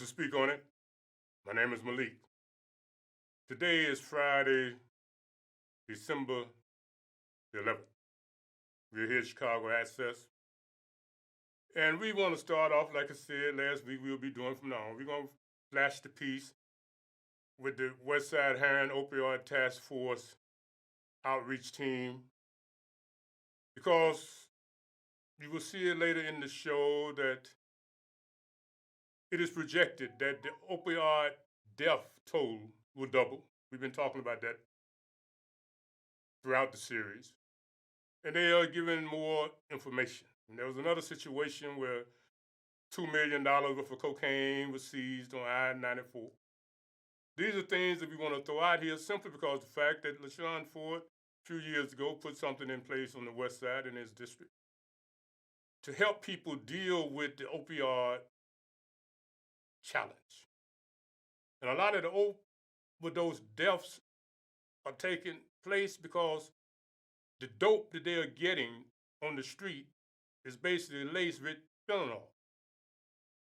to speak on it. My name is Malik. Today is Friday, December the 11th. We're here at Chicago Access. And we want to start off, like I said last week, we'll be doing from now on. We're going to flash the piece with the Westside Heroin Opioid Task Force outreach team, because you will see it later in the show that it is projected that the opioid death toll will double. We've been talking about that throughout the series. And they are giving more information. And there was another situation where $2 million worth of cocaine was seized on I-94. These are things that we want to throw out here simply because the fact that LaShawn Ford, a few years ago, put something in place on the west side in his district to help people deal with the opioid challenge. And a lot of the overdose deaths are taking place because the dope that they are getting on the street is basically laced with fentanyl.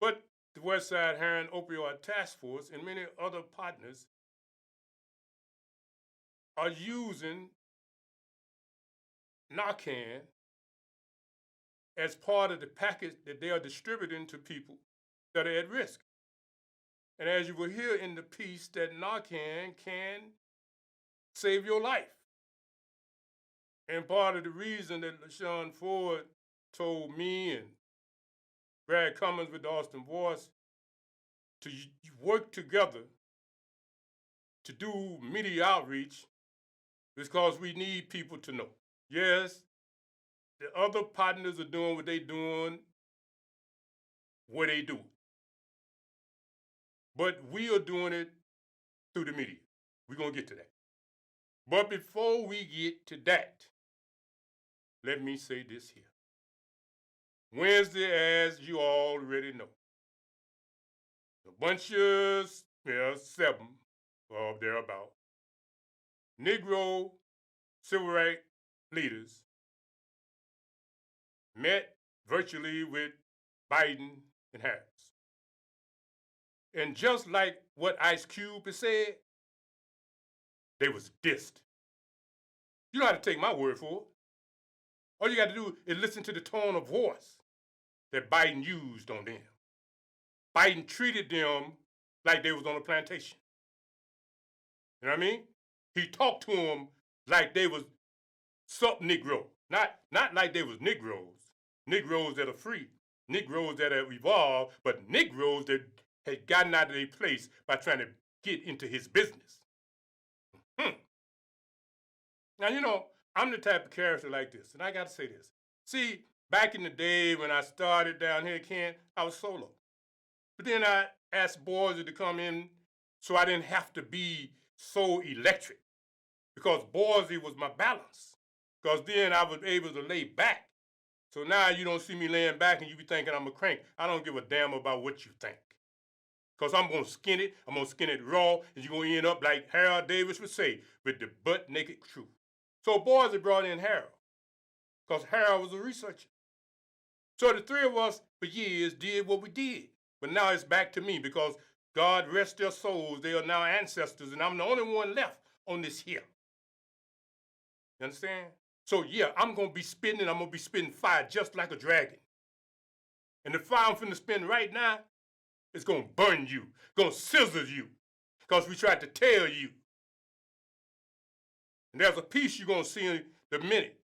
But the Westside Heroin Opioid Task Force and many other partners are using Narcan as part of the package that they are distributing to people that are at risk. And as you will hear in the piece, that Narcan can save your life. And part of the reason that LaShawn Ford told me and Brad Cummins with the Austin Voice to work together to do media outreach is because we need people to know. Yes, the other partners are doing what they're doing, where they do it. But we are doing it through the media. We're going to get to that. But before we get to that, let me say this here. Wednesday, as you already know, a bunch of, 7 or thereabout, Negro civil rights leaders met virtually with Biden and Harris. And just like what Ice Cube has said, they was dissed. You don't have to take my word for it. All you got to do is listen to the tone of voice that Biden used on them. Biden treated them like they was on a plantation. You know what I mean? He talked to them like they was sub-Negro. Not like they was Negroes. Negroes that are free. Negroes that have evolved, but Negroes that had gotten out of their place by trying to get into his business. Now, I'm the type of character like this, and I got to say this. See, back in the day when I started down here in Kent, I was solo. But then I asked Boise to come in so I didn't have to be so electric, because Boise was my balance. Because then I was able to lay back. So now you don't see me laying back and you be thinking I'm a crank. I don't give a damn about what you think. Because I'm going to skin it raw, and you're going to end up like Harold Davis would say, with the butt-naked truth. So Boise brought in Harold, because Harold was a researcher. So the three of us, for years, did what we did. But now it's back to me, because God rest their souls. They are now ancestors, and I'm the only one left on this here. You understand? So yeah, I'm going to be spitting, and I'm going to be spitting fire just like a dragon. And the fire I'm finna spin right now is going to burn you, going to scissor you, because we tried to tell you. And there's a piece you're going to see in a minute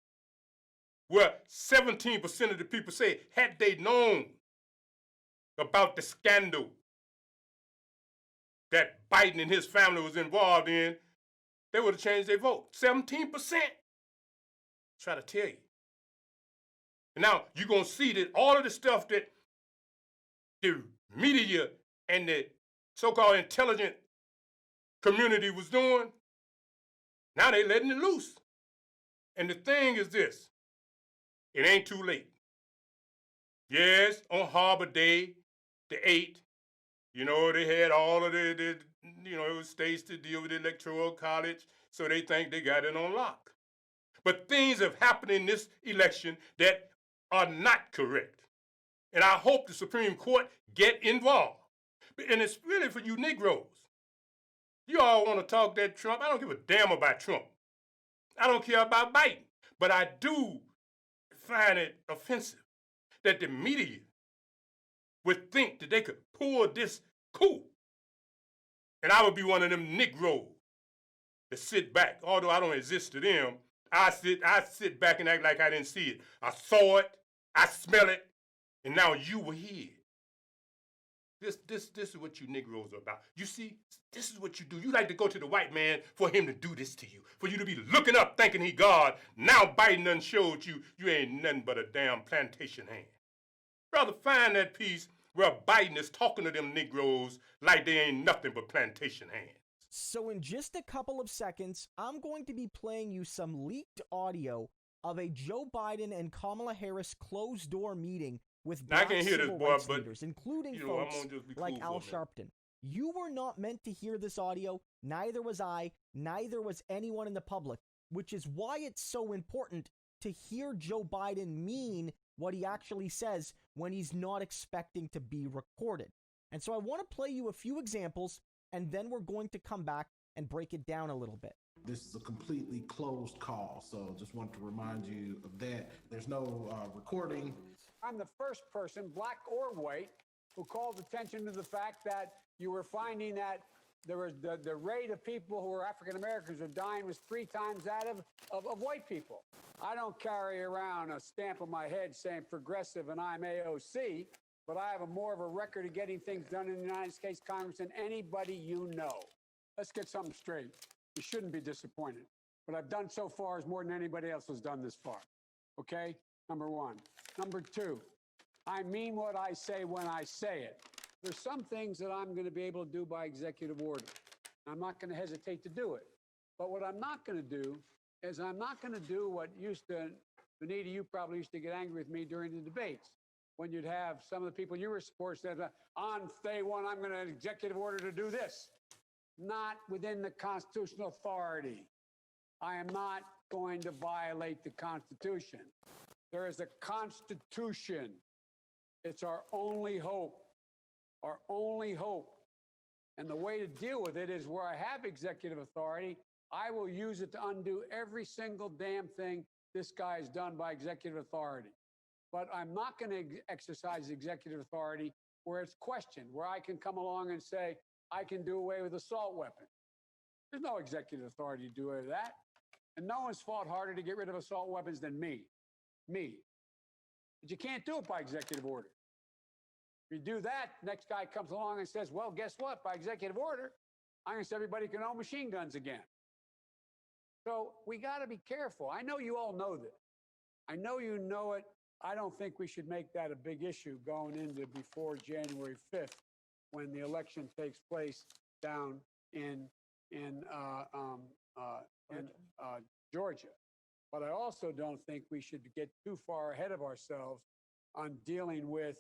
where 17% of the people say, had they known about the scandal that Biden and his family was involved in, they would have changed their vote. 17%. Try to tell you. And now you're going to see that all of the stuff that the media and the so-called intelligent community was doing, now they're letting it loose. And the thing is this, it ain't too late. Yes, on Harbor Day, the 8th, they had all of the states to deal with the Electoral College, so they think they got it on lock. But things have happened in this election that are not correct. And I hope the Supreme Court get involved, And it's really for you Negroes. You all want to talk that Trump. I don't give a damn about Trump. I don't care about Biden. But I do find it offensive that the media would think that they could pull this coup. And I would be one of them Negroes that sit back. Although I don't exist to them, I sit back and act like I didn't see it. I saw it, I smell it, and now you were here. This is what you Negroes are about. You see, this is what you do. You like to go to the white man for him to do this to you, for you to be looking up thinking he God. Now Biden done showed you ain't nothing but a damn plantation hand. Brother, find that piece where Biden is talking to them Negroes like they ain't nothing but plantation hands. So in just a couple of seconds, I'm going to be playing you some leaked audio of a Joe Biden and Kamala Harris closed-door meeting with black civil rights leaders, including folks like Al Sharpton. You were not meant to hear this audio, neither was I, neither was anyone in the public, which is why it's so important to hear Joe Biden mean what he actually says when he's not expecting to be recorded. And so I want to play you a few examples, and then we're going to come back and break it down a little bit. This is a completely closed call, so just want to remind you of that. There's no recording. I'm the first person, black or white, who called attention to the fact that you were finding that there was the rate of people who were African Americans who dying was 3 times that of white people. I don't carry around a stamp on my head saying progressive and I'm AOC, but I have more of a record of getting things done in the United States Congress than anybody you know. Let's get something straight. You shouldn't be disappointed. What I've done so far is more than anybody else has done this far. Okay? Number one. Number two, I mean what I say when I say it. There's some things that I'm going to be able to do by executive order. I'm not going to hesitate to do it. But what I'm not going to do is I'm not going to do what used to, Benita, you probably used to get angry with me during the debates when you'd have some of the people you were supporting said, on day one, I'm going to executive order to do this. Not within the constitutional authority. I am not going to violate the Constitution. There is a Constitution. It's our only hope. Our only hope. And the way to deal with it is where I have executive authority, I will use it to undo every single damn thing this guy has done by executive authority. But I'm not going to exercise executive authority where it's questioned, where I can come along and say, I can do away with assault weapons. There's no executive authority to do away with that. And no one's fought harder to get rid of assault weapons than me. But you can't do it by executive order. If you do that, next guy comes along and says, well, guess what? By executive order, I'm going to say everybody can own machine guns again. So we got to be careful. I know you all know this. I know you know it. I don't think we should make that a big issue going into before January 5th when the election takes place down in Georgia. But I also don't think we should get too far ahead of ourselves on dealing with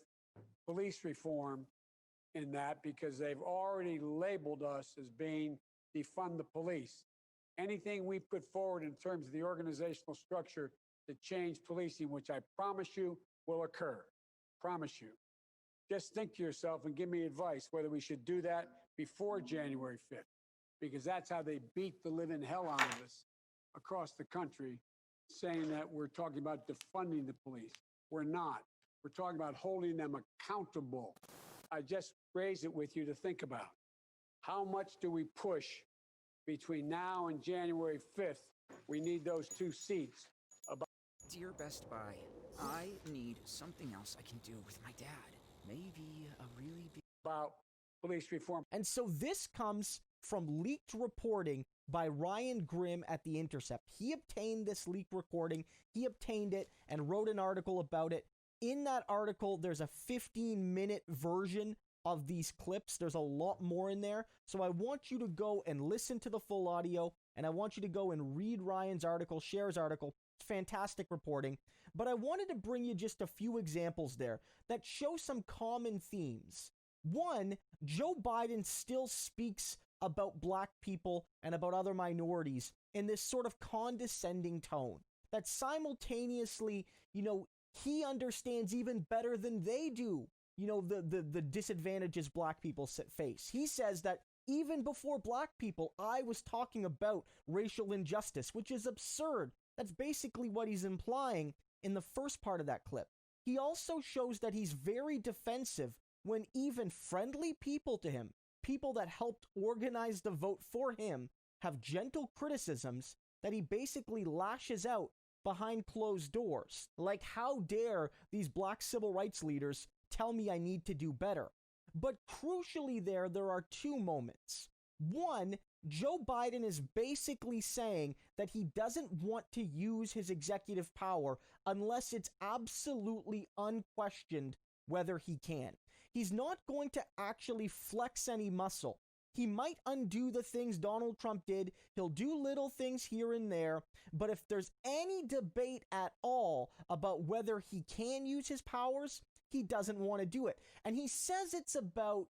police reform in that, because they've already labeled us as being defund the police. Anything we put forward in terms of the organizational structure to change policing, which I promise you will occur. Promise you. Just think to yourself and give me advice whether we should do that before January 5th, because that's how they beat the living hell out of us across the country, saying that we're talking about defunding the police. We're not. We're talking about holding them accountable. I just raise it with you to think about. How much do we push between now and January 5th? We need those 2 seats. Dear Best Buy, I need something else I can do with my dad. Maybe a really big... About police reform. And so this comes from leaked reporting by Ryan Grim at The Intercept. He obtained this leaked recording, he obtained it, and wrote an article about it. In that article, there's a 15-minute version of these clips. There's a lot more in there. So I want you to go and listen to the full audio, and I want you to go and read Ryan's article, share his article. It's fantastic reporting. But I wanted to bring you just a few examples there that show some common themes. One, Joe Biden still speaks about black people and about other minorities in this sort of condescending tone that simultaneously, he understands even better than they do the disadvantages black people face. He says that even before black people, I was talking about racial injustice, which is absurd. That's basically what he's implying in the first part of that clip. He also shows that he's very defensive when even friendly people to him, people that helped organize the vote for him, have gentle criticisms that he basically lashes out behind closed doors. Like, how dare these black civil rights leaders tell me I need to do better? But crucially there are two moments. One, Joe Biden is basically saying that he doesn't want to use his executive power unless it's absolutely unquestioned whether he can. He's not going to actually flex any muscle. He might undo the things Donald Trump did. He'll do little things here and there. But if there's any debate at all about whether he can use his powers, he doesn't want to do it. And he says it's about,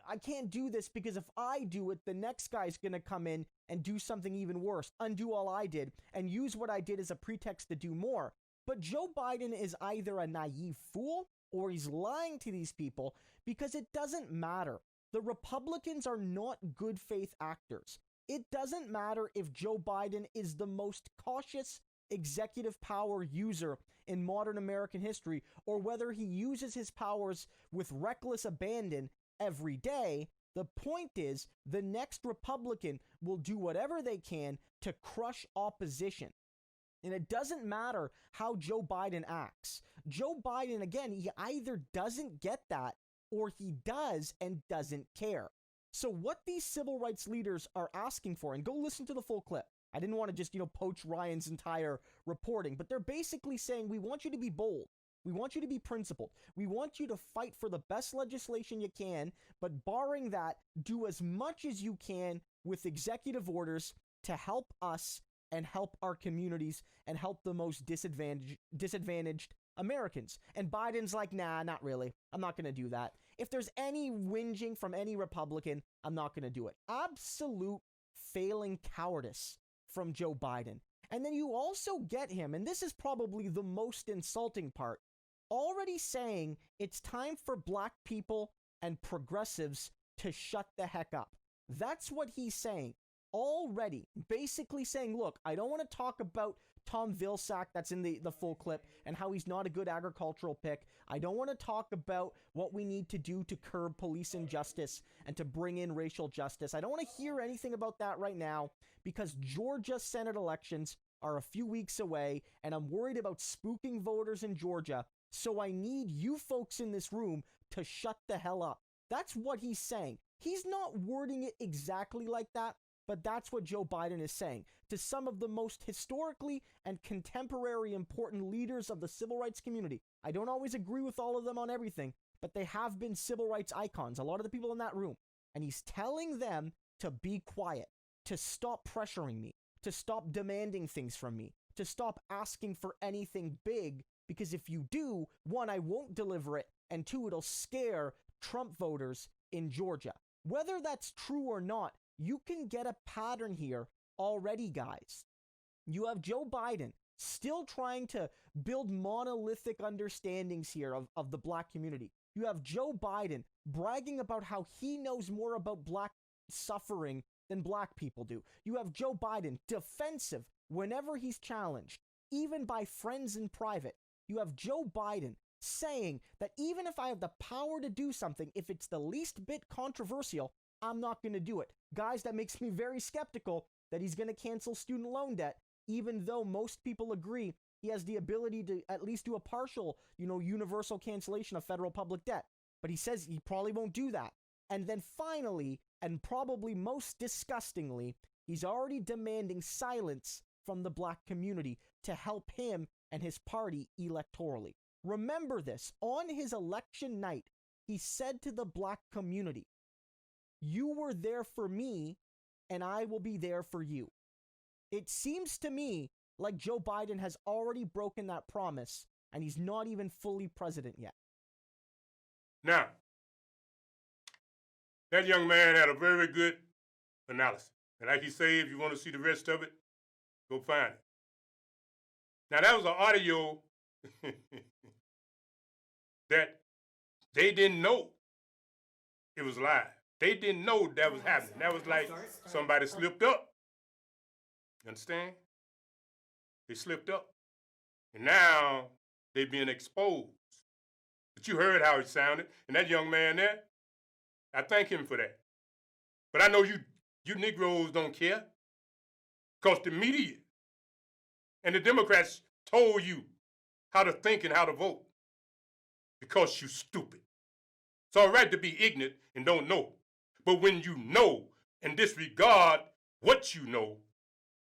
I can't do this because if I do it, the next guy's going to come in and do something even worse, undo all I did, and use what I did as a pretext to do more. But Joe Biden is either a naive fool or he's lying to these people, because it doesn't matter. The Republicans are not good faith actors. It doesn't matter if Joe Biden is the most cautious executive power user in modern American history, or whether he uses his powers with reckless abandon every day. The point is, the next Republican will do whatever they can to crush opposition. And it doesn't matter how Joe Biden acts. Joe Biden, again, he either doesn't get that or he does and doesn't care. So what these civil rights leaders are asking for, and go listen to the full clip. I didn't want to just, poach Ryan's entire reporting, but they're basically saying, we want you to be bold. We want you to be principled. We want you to fight for the best legislation you can, but barring that, do as much as you can with executive orders to help us and help our communities and help the most disadvantaged Americans. And Biden's like, nah, not really. I'm not going to do that. If there's any whinging from any Republican, I'm not going to do it. Absolute failing cowardice from Joe Biden. And then you also get him, and this is probably the most insulting part, already saying it's time for black people and progressives to shut the heck up. That's what he's saying already. Basically saying, look, I don't want to talk about Tom Vilsack, that's in the full clip, and how he's not a good agricultural pick. I don't want to talk about what we need to do to curb police injustice and to bring in racial justice. I don't want to hear anything about that right now, because Georgia Senate elections are a few weeks away, and I'm worried about spooking voters in Georgia, so I need you folks in this room to shut the hell up. That's what he's saying. He's not wording it exactly like that, but that's what Joe Biden is saying to some of the most historically and contemporary important leaders of the civil rights community. I don't always agree with all of them on everything, but they have been civil rights icons, a lot of the people in that room. And he's telling them to be quiet, to stop pressuring me, to stop demanding things from me, to stop asking for anything big, because if you do, one, I won't deliver it, and two, it'll scare Trump voters in Georgia. Whether that's true or not, you can get a pattern here already, guys. You have Joe Biden still trying to build monolithic understandings here of the black community. You have Joe Biden bragging about how he knows more about black suffering than black people do. You have Joe Biden defensive whenever he's challenged, even by friends in private. You have Joe Biden saying that even if I have the power to do something, if it's the least bit controversial, I'm not going to do it. Guys, that makes me very skeptical that he's going to cancel student loan debt, even though most people agree he has the ability to at least do a partial, universal cancellation of federal public debt. But he says he probably won't do that. And then finally, and probably most disgustingly, he's already demanding silence from the black community to help him and his party electorally. Remember this, on his election night, he said to the black community, "You were there for me, and I will be there for you." It seems to me like Joe Biden has already broken that promise, and he's not even fully president yet. Now, that young man had a very good analysis. And like he say, if you want to see the rest of it, go find it. Now, that was an audio that They didn't know it was live. They didn't know that was happening. That was like somebody slipped up. You understand? They slipped up. And now they being exposed. But you heard how it sounded. And that young man there, I thank him for that. But I know you Negroes don't care. Because the media and the Democrats told you how to think and how to vote. Because you stupid. It's all right to be ignorant and don't know. But when you know and disregard what you know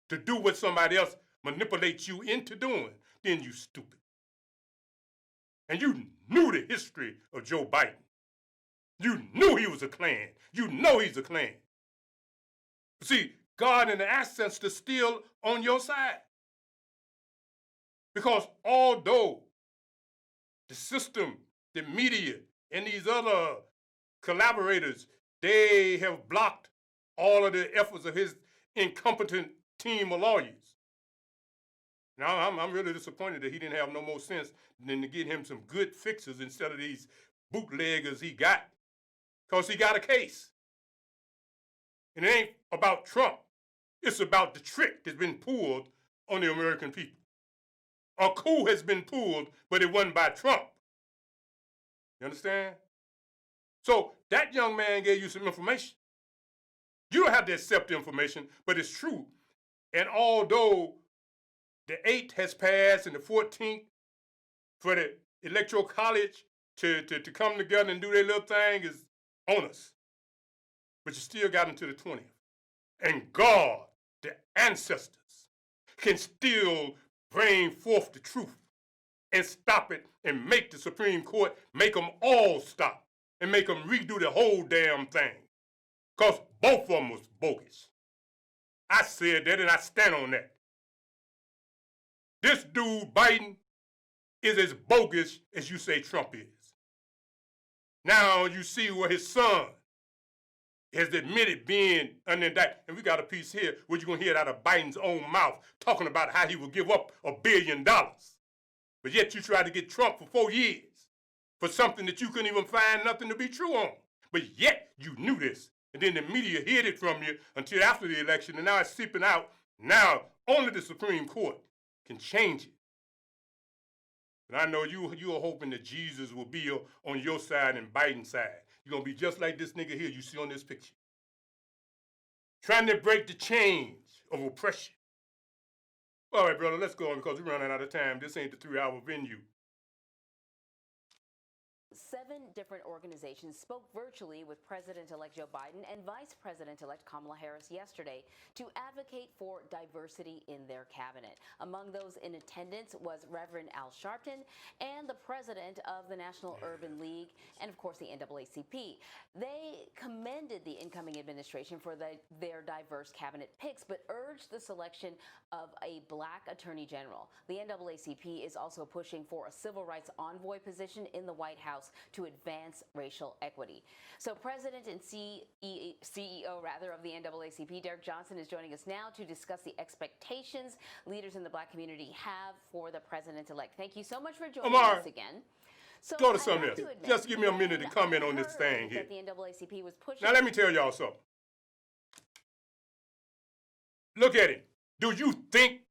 to do what somebody else manipulates you into doing, then you stupid. And you knew the history of Joe Biden. You knew he was a Klan. You know he's a Klan. See, God and the ancestors still on your side. Because although the system, the media, and these other collaborators, they have blocked all of the efforts of his incompetent team of lawyers. Now, I'm really disappointed that he didn't have no more sense than to get him some good fixes instead of these bootleggers he got. Because he got a case. And it ain't about Trump. It's about the trick that's been pulled on the American people. A coup has been pulled, but it wasn't by Trump. You understand? So that young man gave you some information. You don't have to accept the information, but it's true. And although the 8th has passed and the 14th for the Electoral College to come together and do their little thing is on us. But you still got until the 20th. And God, the ancestors, can still bring forth the truth and stop it and make the Supreme Court, make them all stop and make them redo the whole damn thing. Because both of them was bogus. I said that and I stand on that. This dude, Biden, is as bogus as you say Trump is. Now you see where his son has admitted being under indictment. And we got a piece here where you're going to hear it out of Biden's own mouth talking about how he will give up $1 billion. But yet you tried to get Trump for 4 years for something that you couldn't even find nothing to be true on. But yet you knew this. And then the media hid it from you until after the election. And now it's seeping out. Now only the Supreme Court can change it. And I know you are hoping that Jesus will be on your side and Biden's side. You're going to be just like this nigga here you see on this picture. Trying to break the chains of oppression. All right, brother, let's go on because we're running out of time. This ain't the 3-hour venue. 7 different organizations spoke virtually with President-elect Joe Biden and Vice President-elect Kamala Harris yesterday to advocate for diversity in their cabinet. Among those in attendance was Reverend Al Sharpton and the president of the National Urban League and, of course, the NAACP. They commended the incoming administration for their diverse cabinet picks, but urged the selection of a black attorney general. The NAACP is also pushing for a civil rights envoy position in the White House to advance racial equity. So President and CEO of the NAACP, Derek Johnson, is joining us now to discuss the expectations leaders in the black community have for the president-elect. Thank you so much for joining us again. So go to something else. Just give me a minute to comment on this thing here. That the NAACP was pushing. Now let me tell y'all something. Look at him. Do you think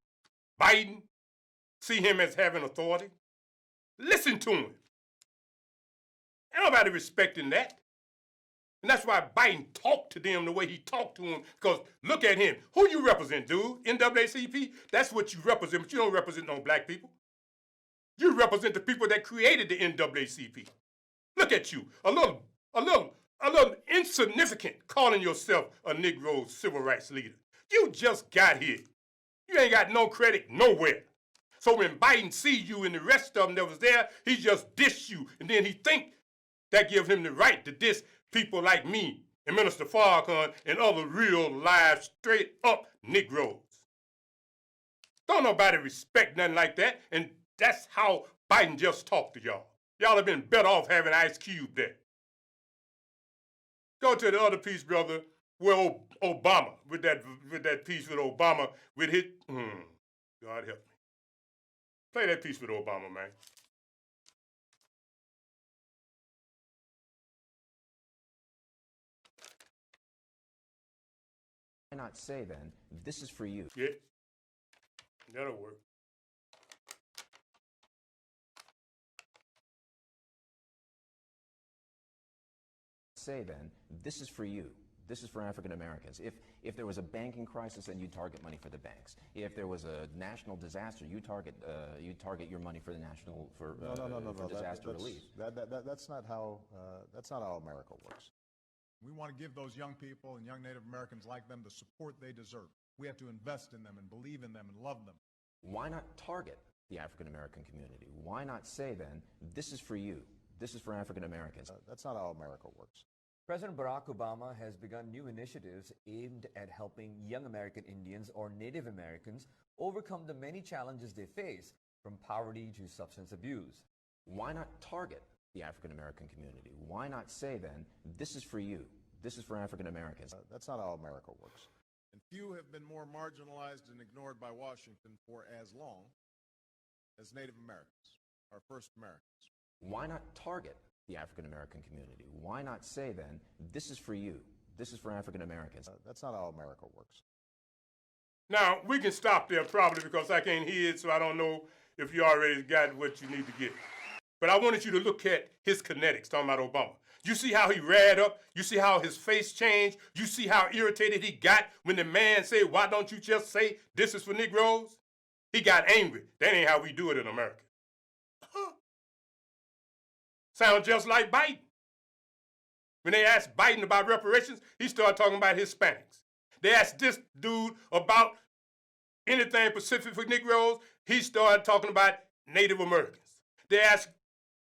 Biden see him as having authority? Listen to him. Ain't nobody respecting that. And that's why Biden talked to them the way he talked to them. Because look at him. Who you represent, dude? NAACP? That's what you represent, but you don't represent no black people. You represent the people that created the NAACP. Look at you. A little insignificant calling yourself a Negro civil rights leader. You just got here. You ain't got no credit nowhere. So when Biden see you and the rest of them that was there, he just diss you. And then he think that gives him the right to diss people like me and Minister Farrakhan and other real live, straight up Negroes. Don't nobody respect nothing like that. And that's how Biden just talked to y'all. Y'all have been better off having Ice Cube there. Go to the other piece, brother, where Obama, with that piece with Obama, with his, God help me. Play that piece with Obama, man. not say then, this is for you? Yeah, that'll work. Say then, this is for you. This is for African Americans. If there was a banking crisis, then you target money for the banks. If there was a national disaster, you target your money for the national for disaster relief. That's not how America works. We want to give those young people and young Native Americans like them the support they deserve. We have to invest in them and believe in them and love them. Why not target the African American community? Why not say then, this is for you. This is for African Americans. That's not how America works. President Barack Obama has begun new initiatives aimed at helping young American Indians or Native Americans overcome the many challenges they face, from poverty to substance abuse. Why not target the African American community? Why not say then, this is for you. This is for African Americans. That's not how America works. And few have been more marginalized and ignored by Washington for as long as Native Americans, our first Americans. Why not target the African American community? Why not say then, this is for you. This is for African Americans. That's not how America works. Now, we can stop there probably because I can't hear it, so I don't know if you already got what you need to get. But I wanted you to look at his kinetics, talking about Obama. You see how he ran up? You see how his face changed? You see how irritated he got when the man said, why don't you just say this is for Negroes? He got angry. That ain't how we do it in America. Sound just like Biden. When they asked Biden about reparations, he started talking about Hispanics. They asked this dude about anything Pacific for Negroes, he started talking about Native Americans. They asked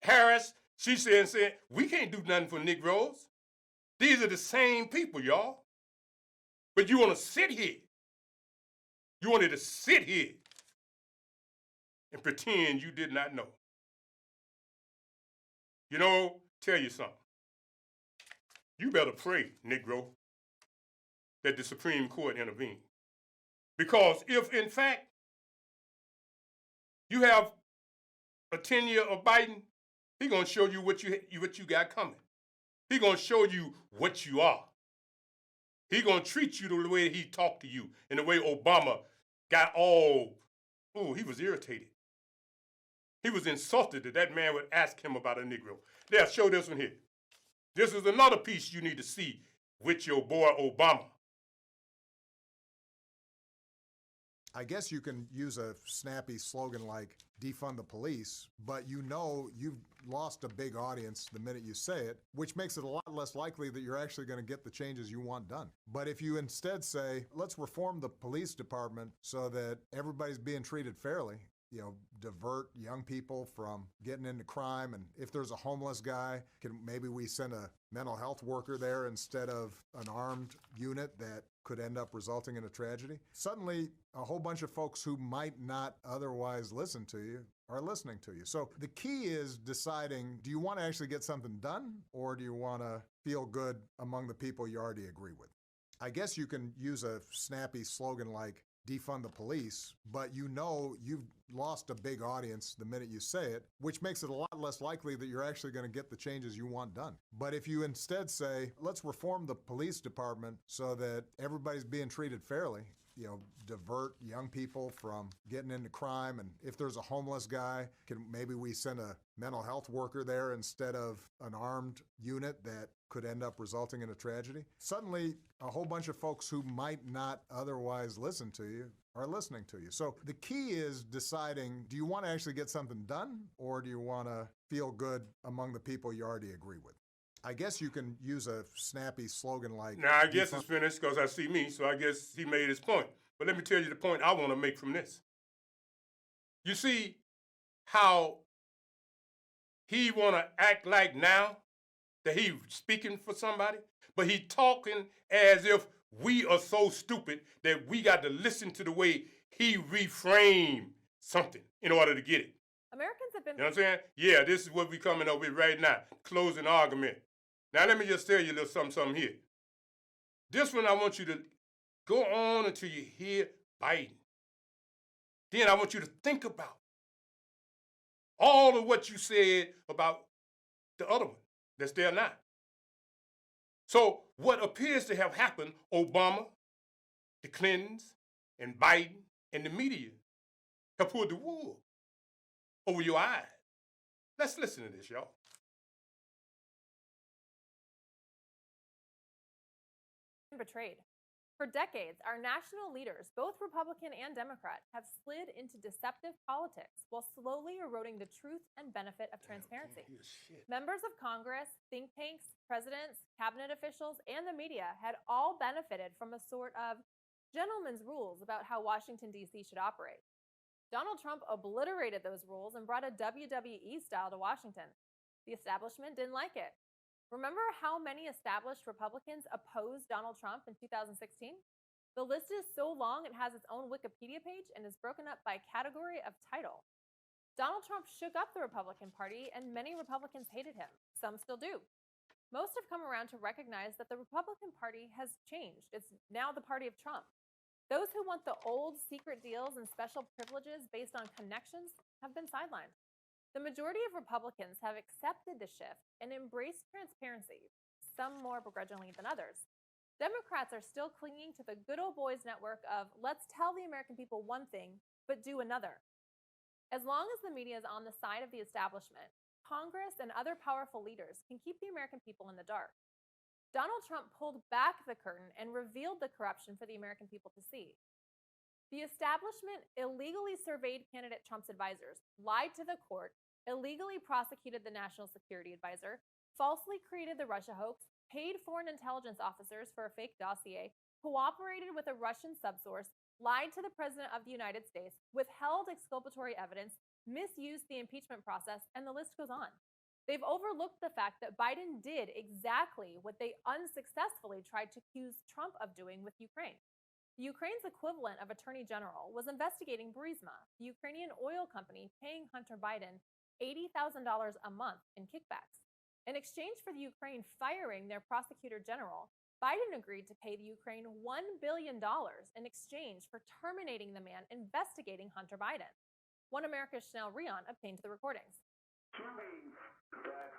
Harris, she said, we can't do nothing for Negroes. These are the same people, y'all. But you want to sit here. You wanted to sit here and pretend you did not know. You know, tell you something. You better pray, Negro, that the Supreme Court intervene. Because if, in fact, you have a tenure of Biden, he's going to show you what you got coming. He's going to show you what you are. He's going to treat you the way he talked to you and the way Obama got all, he was irritated. He was insulted that that man would ask him about a Negro. There, show this one here. This is another piece you need to see with your boy Obama. I guess you can use a snappy slogan like defund the police, but you know you've lost a big audience the minute you say it, which makes it a lot less likely that you're actually going to get the changes you want done. But if you instead say, let's reform the police department so that everybody's being treated fairly, divert young people from getting into crime. And if there's a homeless guy, maybe we send a mental health worker there instead of an armed unit that could end up resulting in a tragedy. Suddenly, a whole bunch of folks who might not otherwise listen to you are listening to you. So the key is deciding, do you want to actually get something done, or do you want to feel good among the people you already agree with? I guess you can use a snappy slogan like defund the police, but you know you've lost a big audience the minute you say it, which makes it a lot less likely that you're actually going to get the changes you want done. But if you instead say, let's reform the police department so that everybody's being treated fairly, divert young people from getting into crime, and if there's a homeless guy, maybe we send a mental health worker there instead of an armed unit that could end up resulting in a tragedy. Suddenly, a whole bunch of folks who might not otherwise listen to you are listening to you. So the key is deciding, do you want to actually get something done, or do you want to feel good among the people you already agree with? I guess you can use a snappy slogan like... Now, I guess it's finished because I see me, so I guess he made his point. But let me tell you the point I want to make from this. You see how he want to act like now that he speaking for somebody, but he talking as if we are so stupid that we got to listen to the way he reframe something in order to get it. Americans have been... You know what I'm saying? Yeah, this is what we coming up with right now, closing argument. Now, let me just tell you a little something here. This one, I want you to go on until you hear Biden. Then I want you to think about all of what you said about the other one that's there now. So what appears to have happened, Obama, the Clintons and Biden and the media have pulled the wool over your eyes. Let's listen to this, y'all. Betrayed. For decades, our national leaders, both Republican and Democrat, have slid into deceptive politics while slowly eroding the truth and benefit of transparency. Members of Congress, think tanks, presidents, cabinet officials, and the media had all benefited from a sort of gentleman's rules about how Washington, D.C. should operate. Donald Trump obliterated those rules and brought a WWE style to Washington. The establishment didn't like it. Remember how many established Republicans opposed Donald Trump in 2016? The list is so long it has its own Wikipedia page and is broken up by category of title. Donald Trump shook up the Republican Party, and many Republicans hated him. Some still do. Most have come around to recognize that the Republican Party has changed. It's now the party of Trump. Those who want the old secret deals and special privileges based on connections have been sidelined. The majority of Republicans have accepted the shift and embraced transparency, some more begrudgingly than others. Democrats are still clinging to the good old boys network of let's tell the American people one thing, but do another. As long as the media is on the side of the establishment, Congress and other powerful leaders can keep the American people in the dark. Donald Trump pulled back the curtain and revealed the corruption for the American people to see. The establishment illegally surveyed candidate Trump's advisors, lied to the court, illegally prosecuted the National Security Advisor, falsely created the Russia hoax, paid foreign intelligence officers for a fake dossier, cooperated with a Russian subsource, lied to the President of the United States, withheld exculpatory evidence, misused the impeachment process, and the list goes on. They've overlooked the fact that Biden did exactly what they unsuccessfully tried to accuse Trump of doing with Ukraine. The Ukraine's equivalent of Attorney General was investigating Burisma, the Ukrainian oil company paying Hunter Biden $80,000 a month in kickbacks. In exchange for the Ukraine firing their prosecutor general, Biden agreed to pay the Ukraine $1 billion in exchange for terminating the man investigating Hunter Biden. One America's Chanel Rion obtained the recordings. Assuming that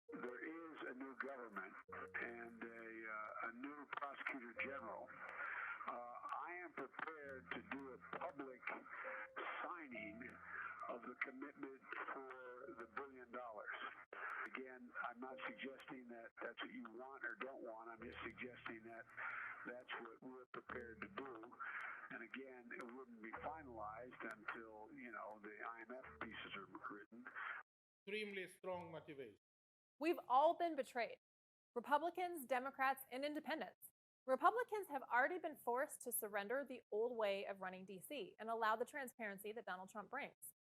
there is a new government and a new prosecutor general, I am prepared to do a public signing of the commitment for the $1 billion. Again, I'm not suggesting that that's what you want or don't want. I'm just suggesting that that's what we're prepared to do. And again, it wouldn't be finalized until, the IMF pieces are written. Extremely strong motivation. We've all been betrayed. Republicans, Democrats, and independents. Republicans have already been forced to surrender the old way of running D.C. and allow the transparency that Donald Trump brings.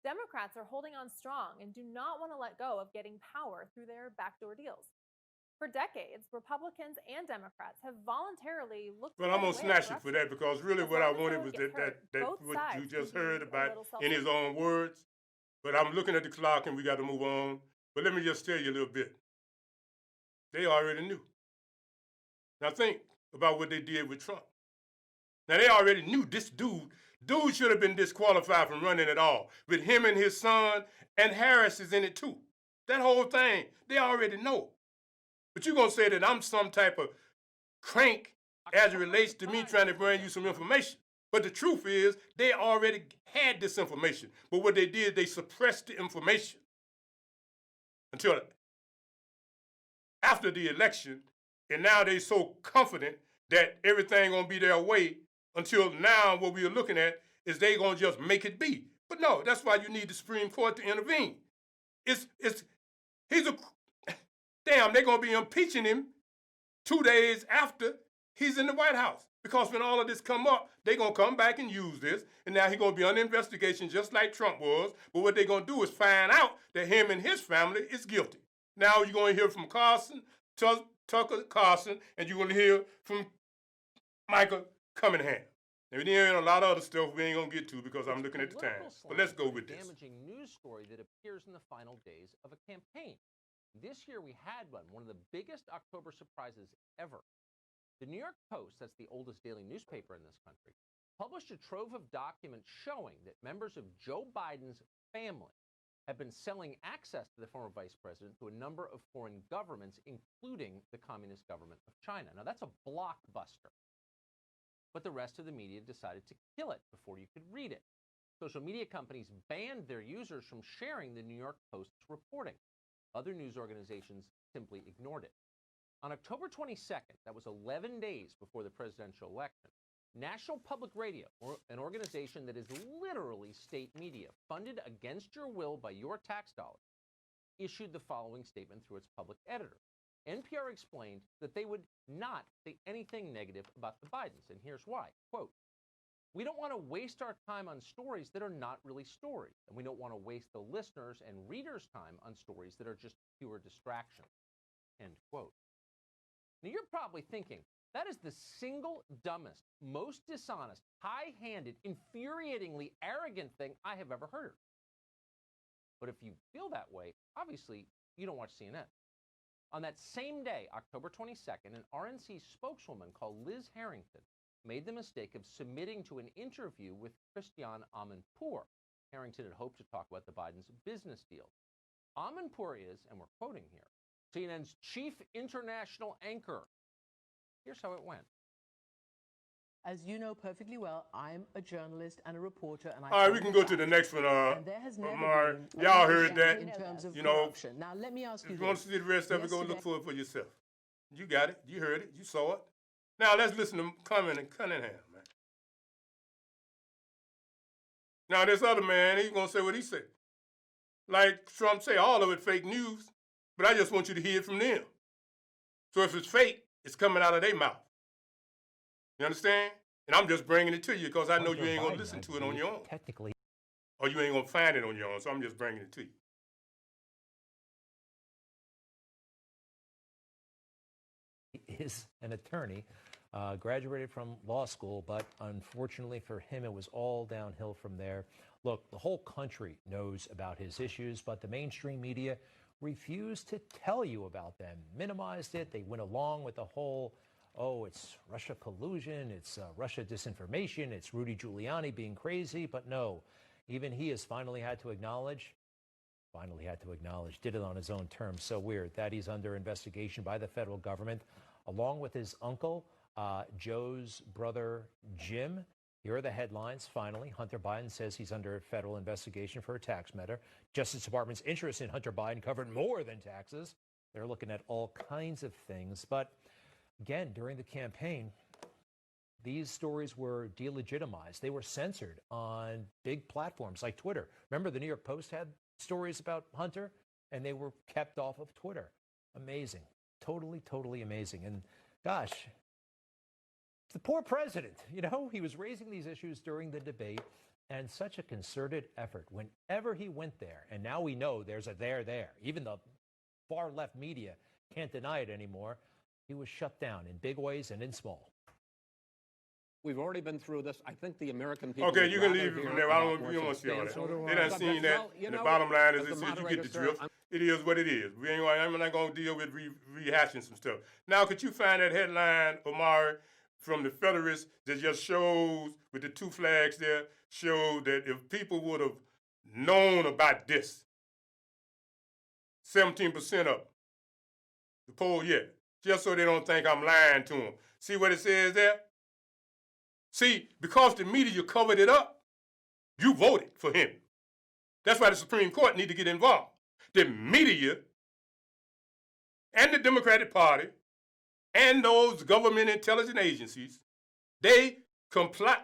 Democrats are holding on strong and do not want to let go of getting power through their backdoor deals. For decades, Republicans and Democrats have voluntarily looked. Well, I'm gonna snatch it for that because really what I wanted was that what you just heard about in his own words. But I'm looking at the clock and we got to move on. But let me just tell you a little bit. They already knew. Now think about what they did with Trump. Now they already knew this dude should have been disqualified from running at all. With him and his son, and Harris is in it too. That whole thing, they already know. But you're going to say that I'm some type of crank as it relates to me trying to bring you some information. But the truth is, they already had this information. But what they did, they suppressed the information until after the election. And now they're so confident that everything going to be their way until now what we are looking at is they going to just make it be. But no, that's why you need the Supreme Court to intervene. They're going to be impeaching him 2 days after he's in the White House. Because when all of this come up, they're going to come back and use this. And now he's going to be under investigation just like Trump was. But what they're going to do is find out that him and his family is guilty. Now you're going to hear from Tucker Carlson, and you're going to hear from Michael Cunningham. And then a lot of other stuff we ain't going to get to because I'm looking at the time. But let's go with this. Damaging news story that appears in the final days of a campaign. This year we had one of the biggest October surprises ever. The New York Post, that's the oldest daily newspaper in this country, published a trove of documents showing that members of Joe Biden's family have been selling access to the former vice president to a number of foreign governments, including the Communist government of China. Now, that's a blockbuster. But the rest of the media decided to kill it before you could read it. Social media companies banned their users from sharing the New York Post's reporting. Other news organizations simply ignored it. On October 22nd, that was 11 days before the presidential election, National Public Radio, an organization that is literally state media, funded against your will by your tax dollars, issued the following statement through its public editor. NPR explained that they would not say anything negative about the Bidens, and here's why. Quote, "We don't want to waste our time on stories that are not really stories, and we don't want to waste the listeners' and readers' time on stories that are just pure distractions." End quote. Now, you're probably thinking, that is the single dumbest, most dishonest, high-handed, infuriatingly arrogant thing I have ever heard. But if you feel that way, obviously, you don't watch CNN. On that same day, October 22nd, an RNC spokeswoman called Liz Harrington made the mistake of submitting to an interview with Christiane Amanpour. Harrington had hoped to talk about the Biden's business deal. Amanpour is, and we're quoting here, CNN's chief international anchor. Here's how it went. As you know perfectly well, I'm a journalist and a reporter, and all right, we can go to the next one. Omar, y'all heard that. In terms of you know, corruption. Now let me ask you if you want to see the rest of it, go Yesterday- look for it for yourself. You got it. You heard it. You saw it. Now let's listen to Cunningham, man. Now this other man, he's gonna say what he said. Like Trump say, all of it fake news, but I just want you to hear it from them. So if it's fake, it's coming out of their mouth. You understand? And I'm just bringing it to you because I know you ain't going to listen to it on your own. Technically. Or you ain't going to find it on your own, so I'm just bringing it to you. Is an attorney, graduated from law school, but unfortunately for him, it was all downhill from there. Look, the whole country knows about his issues, but the mainstream media refused to tell you about them, minimized it. They went along with the whole, oh, it's Russia collusion, it's Russia disinformation, it's Rudy Giuliani being crazy. But no, even he has finally had to acknowledge, did it on his own terms. So weird that he's under investigation by the federal government, along with his uncle, Joe's brother, Jim. Here are the headlines. Finally, Hunter Biden says he's under federal investigation for a tax matter. Justice Department's interest in Hunter Biden covered more than taxes. They're looking at all kinds of things. But again, during the campaign, these stories were delegitimized. They were censored on big platforms like Twitter. Remember, the New York Post had stories about Hunter, and they were kept off of Twitter. Amazing. Totally, totally amazing. And gosh, the poor president, you know, he was raising these issues during the debate, and such a concerted effort whenever he went there. And now we know there's a there. Even the far left media can't deny it anymore. He was shut down in big ways and in small. We've already been through this. I think the American people. Okay, you can leave it from there. I don't want to see all that. They done seen that. And the bottom line is, you get the drift. It is what it is. I'm not going to deal with rehashing some stuff. Now, could you find that headline, Omar, from the Federalist that just shows, with the two flags there, show that if people would have known about this, 17% of the poll, just so they don't think I'm lying to them. See what it says there? See, because the media covered it up, you voted for him. That's why the Supreme Court need to get involved. The media and the Democratic Party and those government intelligence agencies, they conspired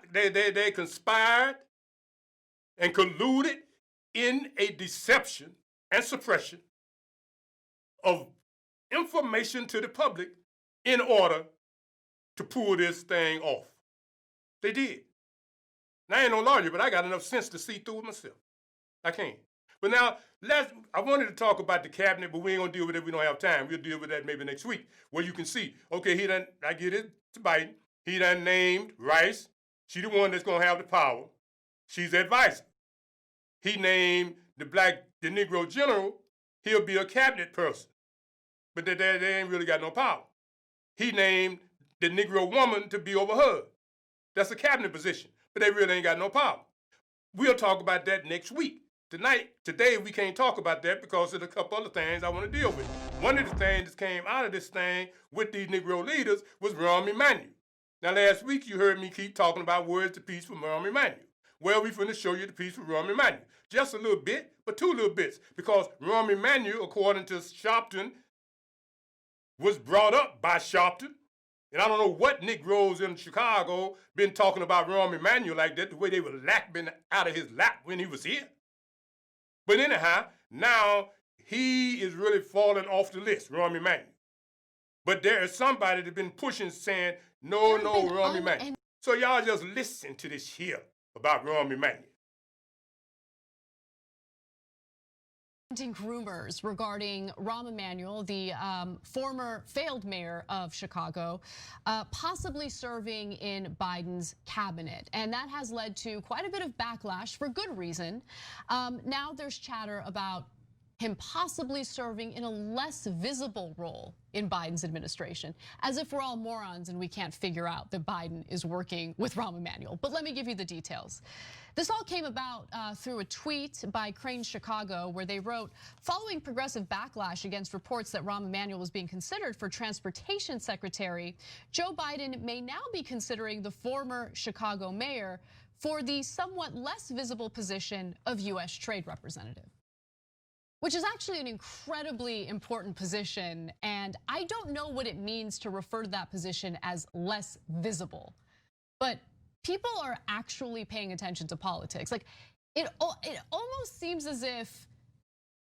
and colluded in a deception and suppression of information to the public in order to pull this thing off. They did. Now, I ain't no lawyer, but I got enough sense to see through it myself. I can. But now, I wanted to talk about the cabinet, but we ain't going to deal with it. We don't have time. We'll deal with that maybe next week, where you can see, okay, I get it to Biden. He done named Rice. She the one that's going to have the power. She's the advisor. He named the Negro general. He'll be a cabinet person. But they ain't really got no power. He named the Negro woman to be over her. That's a cabinet position, but they really ain't got no power. We'll talk about that next week. Today, we can't talk about that because there's a couple other things I want to deal with. One of the things that came out of this thing with these Negro leaders was Rahm Emanuel. Now, last week, you heard me keep talking about words to peace from Rahm Emanuel. Well, we're finna show you the piece from Rahm Emanuel. Just a little bit, but 2 little bits. Because Rahm Emanuel, according to Sharpton, was brought up by Sharpton. And I don't know what Negroes in Chicago been talking about Rahm Emanuel like that, the way they were lapping out of his lap when he was here. But anyhow, now he is really falling off the list, Rahm Emanuel. But there is somebody that's been pushing saying, no, Rahm Emanuel. So y'all just listen to this here about Rahm Emanuel. Rumors regarding Rahm Emanuel, the former failed mayor of Chicago, possibly serving in Biden's cabinet. And that has led to quite a bit of backlash for good reason. Now there's chatter about him possibly serving in a less visible role in Biden's administration, as if we're all morons and we can't figure out that Biden is working with Rahm Emanuel. But let me give you the details. This all came about through a tweet by Crane Chicago, where they wrote, following progressive backlash against reports that Rahm Emanuel was being considered for transportation secretary, Joe Biden may now be considering the former Chicago mayor for the somewhat less visible position of U.S. trade representative, which is actually an incredibly important position. And I don't know what it means to refer to that position as less visible, but people are actually paying attention to politics. Like it almost seems as if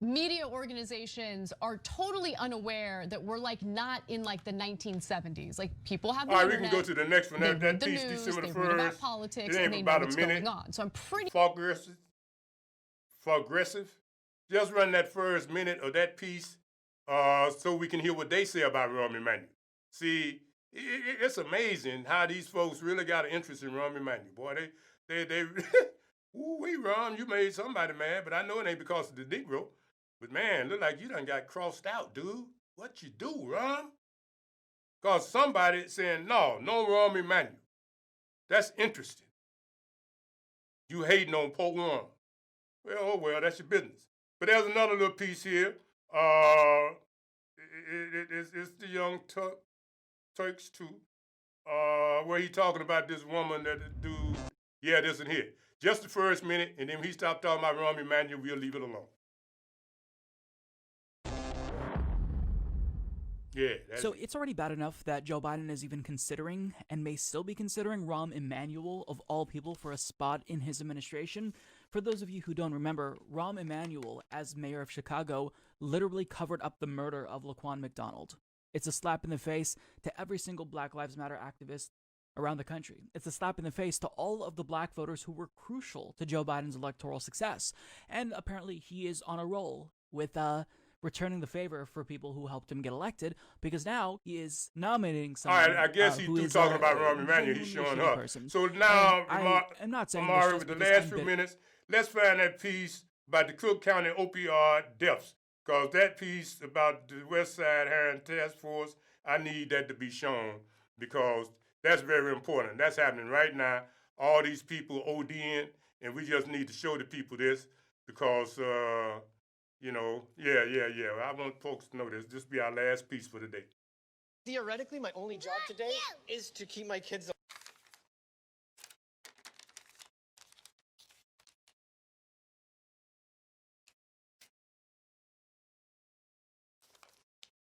media organizations are totally unaware that we're like not in like the 1970s. Like people have the All right, internet, we can go to the next one. That piece, news, December the 1st. Read about politics, it ain't and they about know what's a minute. going on. So I'm pretty aggressive. Just run that first minute of that piece so we can hear what they say about Rahm Emanuel. See, it's amazing how these folks really got an interest in Rahm Emanuel. Boy, they ooh-wee, Rahm, you made somebody mad, but I know it ain't because of the Negro. But man, look like you done got crossed out, dude. What you do, Rahm? Because somebody saying, no Rahm Emanuel. That's interesting. You hating on Poe Rahm. Well, oh well, that's your business. But there's another little piece here. It's the Young Turks too, where he talking about this woman that the dude, yeah, this and here. Just the first minute, and then when he stopped talking about Rahm Emanuel, we'll leave it alone. Yeah. So it's already bad enough that Joe Biden is even considering, and may still be considering, Rahm Emanuel, of all people, for a spot in his administration. For those of you who don't remember, Rahm Emanuel, as mayor of Chicago, literally covered up the murder of Laquan McDonald. It's a slap in the face to every single Black Lives Matter activist around the country. It's a slap in the face to all of the black voters who were crucial to Joe Biden's electoral success. And apparently he is on a roll with returning the favor for people who helped him get elected, because now he is nominating someone. All right, I guess he's through talking about Rahm Emanuel. He's showing up. So now, I'm not saying Amari, with the last few minutes, let's find that piece about the Cook County opioid deaths. Because that piece about the West Side Hiring Task Force, I need that to be shown because that's very important. That's happening right now. All these people ODing, and we just need to show the people this because, you know, yeah. I want folks to know this. This will be our last piece for today. Theoretically, my only job today is to keep my kids.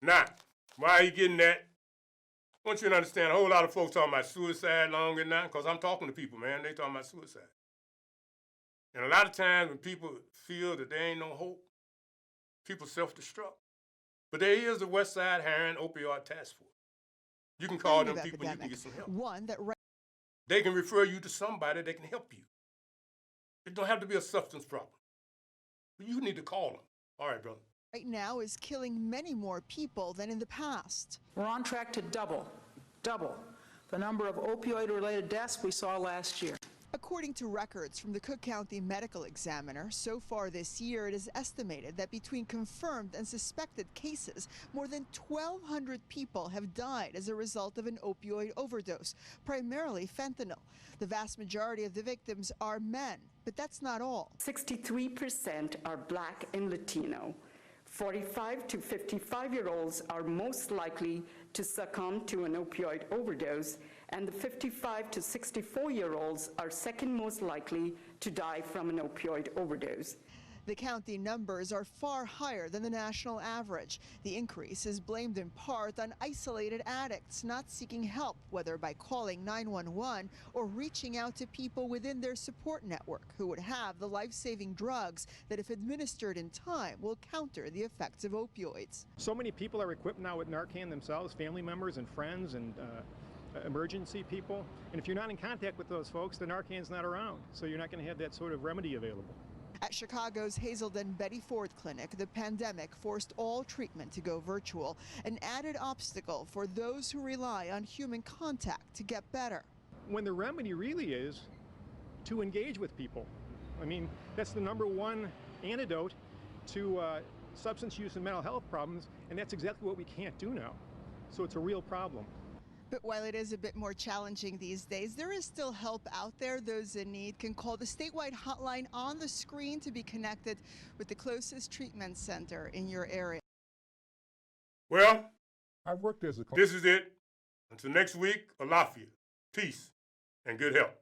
Now, why are you getting that? I want you to understand a whole lot of folks talking about suicide longer now, because I'm talking to people, man. They talking about suicide. And a lot of times when people feel that there ain't no hope, people self-destruct. But there is a West Side Hiring Opioid Task Force. You can call them people, you can get some help. They can refer you to somebody that can help you. It don't have to be a substance problem. But you need to call them. All right, brother. Right now is killing many more people than in the past. We're on track to double the number of opioid-related deaths we saw last year. According to records from the Cook County Medical Examiner, so far this year it is estimated that between confirmed and suspected cases, more than 1,200 people have died as a result of an opioid overdose, primarily fentanyl. The vast majority of the victims are men, but that's not all. 63% are Black and Latino. 45 to 55-year-olds are most likely to succumb to an opioid overdose, and the 55 to 64-year-olds are second most likely to die from an opioid overdose. The county numbers are far higher than the national average. The increase is blamed in part on isolated addicts not seeking help, whether by calling 911 or reaching out to people within their support network who would have the life-saving drugs that, if administered in time, will counter the effects of opioids. So many people are equipped now with Narcan themselves, family members and friends and emergency people. And if you're not in contact with those folks, the Narcan's not around, so you're not going to have that sort of remedy available. At Chicago's Hazelden Betty Ford Clinic, the pandemic forced all treatment to go virtual, an added obstacle for those who rely on human contact to get better. When the remedy really is to engage with people. I mean, that's the #1 antidote to substance use and mental health problems, and that's exactly what we can't do now. So it's a real problem. But while it is a bit more challenging these days, there is still help out there. Those in need can call the statewide hotline on the screen to be connected with the closest treatment center in your area. Well, I've worked as a this is it. Until next week, Alafia. Peace and good health.